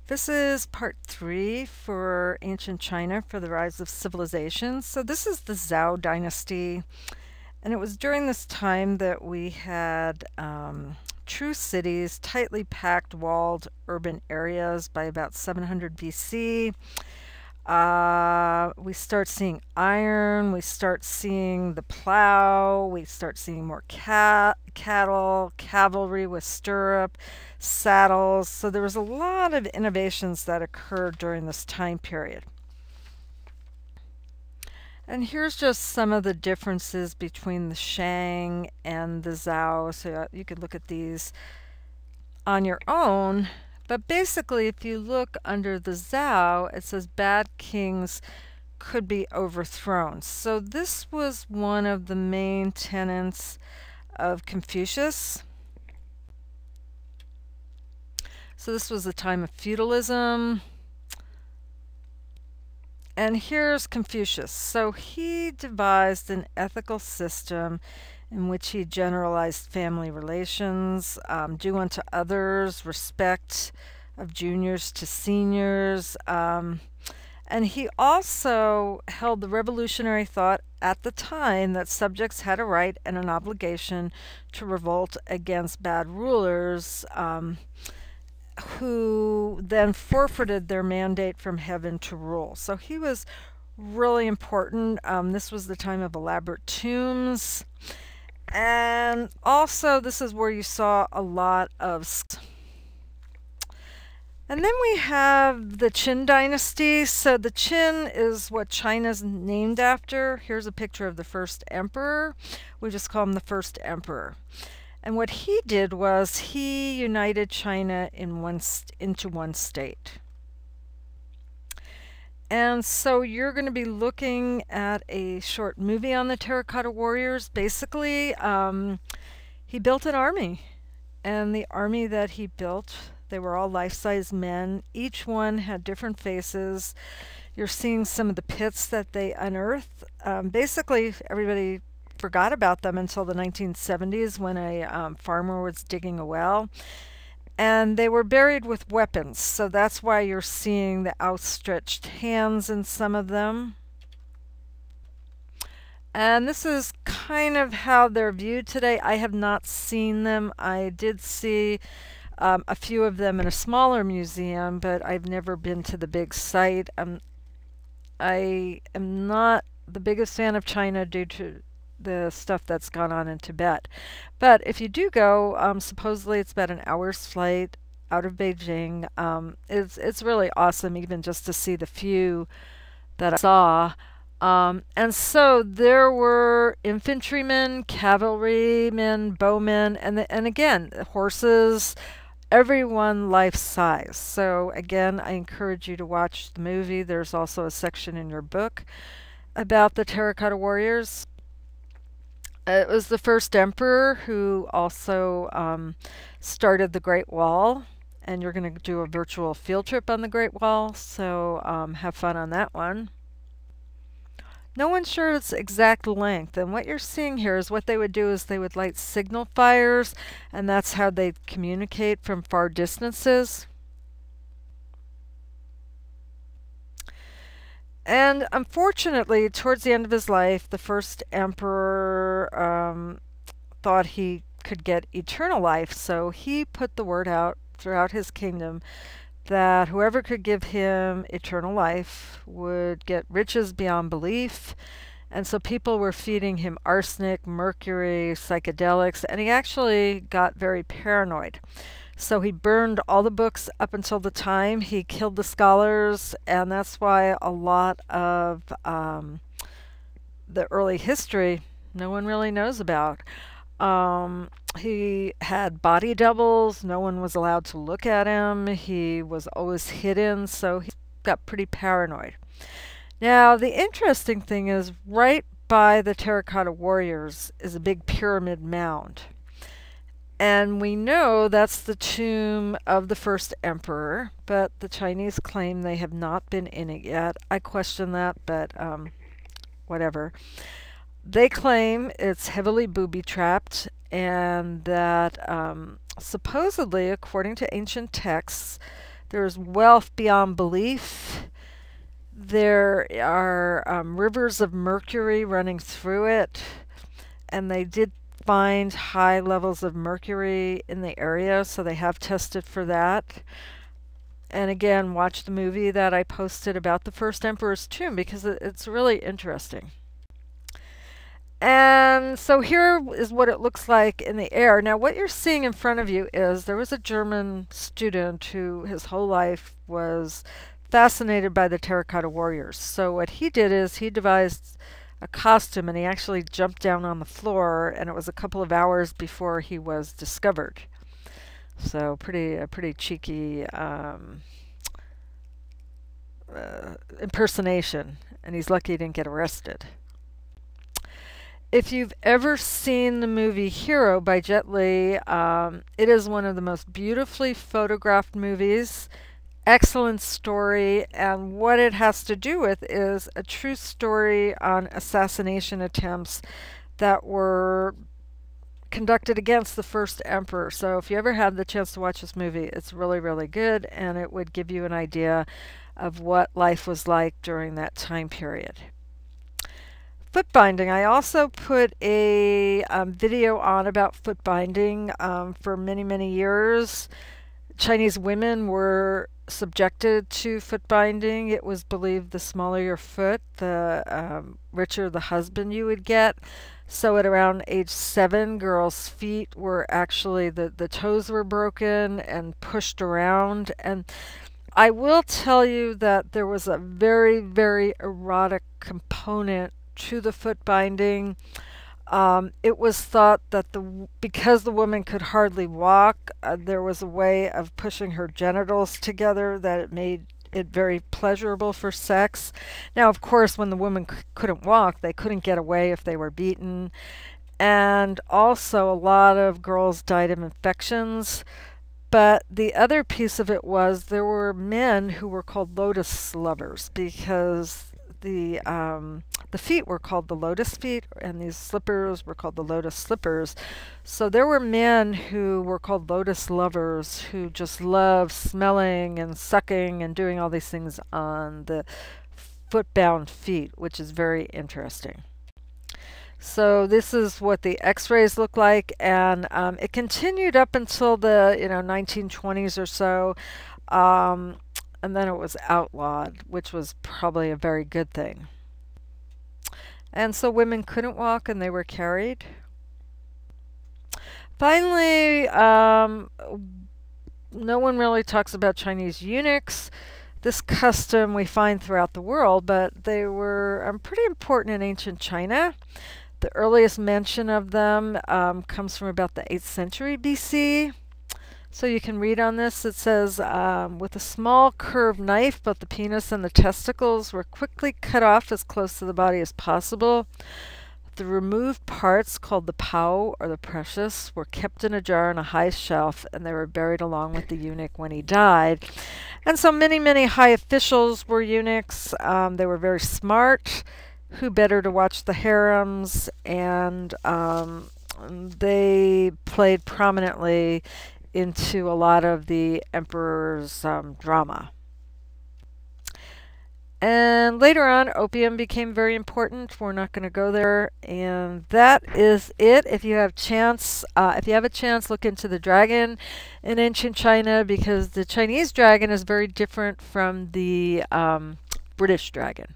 This is part 3 for ancient China for the rise of civilization. So this is the Zhou dynasty, and it was during this time that we had true cities, tightly packed, walled urban areas by about 700 BC. We start seeing iron, we start seeing the plow, we start seeing more cattle, cavalry with stirrup, saddles. So there was a lot of innovations that occurred during this time period. And here's just some of the differences between the Shang and the Zhou. So you could look at these on your own. But basically, if you look under the Zhou, it says bad kings could be overthrown. So this was one of the main tenets of Confucius. So this was the time of feudalism. And here's Confucius. So he devised an ethical system in which he generalized family relations, do unto others, respect of juniors to seniors. And he also held the revolutionary thought at the time that subjects had a right and an obligation to revolt against bad rulers, who then forfeited their mandate from heaven to rule. So he was really important. This was the time of elaborate tombs. And also, this is where you saw a lot of. And then we have the Qin dynasty. So the Qin is what China's named after. Here's a picture of the first emperor. We just call him the first emperor. And what he did was he united China into one state. And so you're going to be looking at a short movie on the Terracotta Warriors. Basically, he built an army. And the army that he built, they were all life-size men. Each one had different faces. You're seeing some of the pits that they unearthed. Basically, everybody forgot about them until the 1970s when a farmer was digging a well. And they were buried with weapons, so that's why you're seeing the outstretched hands in some of them. And this is kind of how they're viewed today. I have not seen them. I did see a few of them in a smaller museum, but I've never been to the big site. I am not the biggest fan of China due to the stuff that's gone on in Tibet. But if you do go, supposedly it's about an hour's flight out of Beijing. It's really awesome even just to see the few that I saw. And so there were infantrymen, cavalrymen, bowmen, and again, horses, everyone life size. So again, I encourage you to watch the movie. There's also a section in your book about the Terracotta Warriors. It was the first emperor who also started the Great Wall, and you're going to do a virtual field trip on the Great Wall, so have fun on that one. No one's sure its exact length, and what you're seeing here is what they would do is they would light signal fires, and that's how they'd communicate from far distances. And unfortunately, towards the end of his life, the first emperor thought he could get eternal life, so he put the word out throughout his kingdom that whoever could give him eternal life would get riches beyond belief. And so people were feeding him arsenic, mercury, psychedelics, and he actually got very paranoid. So he burned all the books up until the time he killed the scholars, and that's why a lot of the early history no one really knows about. He had body doubles. No one was allowed to look at him. He was always hidden, so he got pretty paranoid. Now, the interesting thing is right by the Terracotta Warriors is a big pyramid mound. And we know that's the tomb of the first emperor, but the Chinese claim they have not been in it yet. I question that, but whatever. They claim it's heavily booby-trapped and that supposedly, according to ancient texts, There's wealth beyond belief. There are rivers of mercury running through it, and they did find high levels of mercury in the area, so they have tested for that. And again, watch the movie that I posted about the first emperor's tomb because it's really interesting. And so here is what it looks like in the air. Now, what you're seeing in front of you is there was a German student who his whole life was fascinated by the terracotta warriors. So what he did is he devised a costume and he actually jumped down on the floor, and it was a couple of hours before he was discovered. So a pretty cheeky impersonation, and he's lucky he didn't get arrested. If you've ever seen the movie Hero by Jet Li, it is one of the most beautifully photographed movies. Excellent story, and what it has to do with is a true story on assassination attempts that were conducted against the first emperor. So if you ever had the chance to watch this movie, it's really, really good, and it would give you an idea of what life was like during that time period. Foot binding. I also put a video on about foot binding for many, many years. Chinese women were subjected to foot binding. It was believed the smaller your foot, the richer the husband you would get. So at around age 7, girls' feet were actually, the toes were broken and pushed around. And I will tell you that there was a very, very erotic component to the foot binding. It was thought that because the woman could hardly walk, there was a way of pushing her genitals together that it made it very pleasurable for sex. Now, of course, when the woman couldn't walk, they couldn't get away if they were beaten. And also, a lot of girls died of infections. But the other piece of it was there were men who were called lotus lovers because the feet were called the lotus feet, and these slippers were called the lotus slippers. So there were men who were called lotus lovers who just loved smelling and sucking and doing all these things on the foot-bound feet, which is very interesting. So this is what the x-rays look like, and it continued up until the 1920s or so, and then it was outlawed, which was probably a very good thing. And so women couldn't walk and they were carried. Finally, no one really talks about Chinese eunuchs. This custom we find throughout the world, but they were pretty important in ancient China. The earliest mention of them comes from about the 8th century BC. So you can read on this. It says, with a small curved knife, both the penis and the testicles were quickly cut off as close to the body as possible. The removed parts, called the pao, or the precious, were kept in a jar on a high shelf, and they were buried along with the eunuch when he died. And so many, many high officials were eunuchs. They were very smart. Who better to watch the harems? And they played prominently into a lot of the emperor's drama. And later on, opium became very important. We're not going to go there. And that is it. If you have a chance, look into the dragon in ancient China, because the Chinese dragon is very different from the British dragon.